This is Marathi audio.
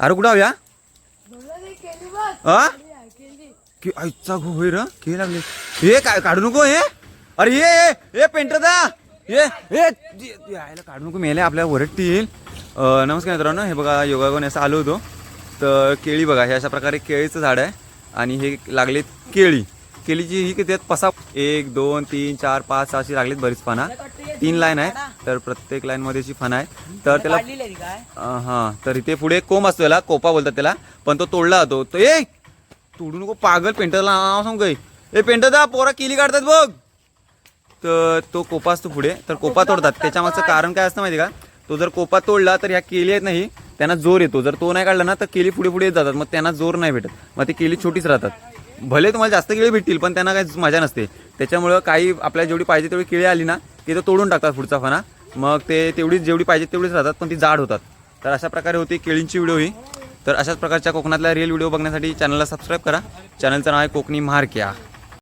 अरे कुठं हव्या हा की आईचा घो होय र के लागले हे काय काढू नको हे अरे ये पेंटर दा ये यायला काढू नको मेले आपल्याला ओरडतील. नमस्कार मित्रांनो, हे बघा योगाकडून असं आलो होतो तर केळी बघा, हे अशा प्रकारे केळीचं झाड आहे आणि हे लागलेत केळीची ही किती आहेत पसा 1 2 3 4 5 6 अशी लागलीत बरीच पाना. 3 लाईन आहेत तर प्रत्येक लाईन मध्ये अशी फण आहे. तर त्याला हां तर इथे पुढे कोंब असतो, याला कोपा बोलतात त्याला, पण तो तोडला जातो. तो ए तोडू नको पागल, पेंटरला नाव सांग गई ए पेंटर दा पोरा केली काढतात बघ. तर तो कोपा असतो पुढे, तर कोपा तोडतात. त्याच्यामागचं कारण काय असतं माहिती का, तो जर कोपा तोडला तर ह्या केली आहेत नाही त्यांना जोर येतो, जर तो नाही काढला ना तर केली पुढे पुढे येत जातात, मग त्यांना जोर नाही भेटत, मग ती केली छोटीच राहतात. भले तुम्हाला जास्त केळी भेटतील पण त्यांना काही मजा नसते. त्याच्यामुळं काही आपल्याला जेवढी पाहिजे तेवढी केळी आली ना की तो तोडून टाकतात पुढचा फणा, मग ते तेवढीच जेवढी पाहिजे तेवढीच राहतात पण ती जाड होतात. तर अशा प्रकारे होती केळींची व्हिडिओ ही. तर अशाच प्रकारच्या कोकणातल्या रिअल व्हिडिओ बघण्यासाठी चॅनलला सबस्क्राईब करा. चॅनलचं नाव आहे कोकणी महारक्या.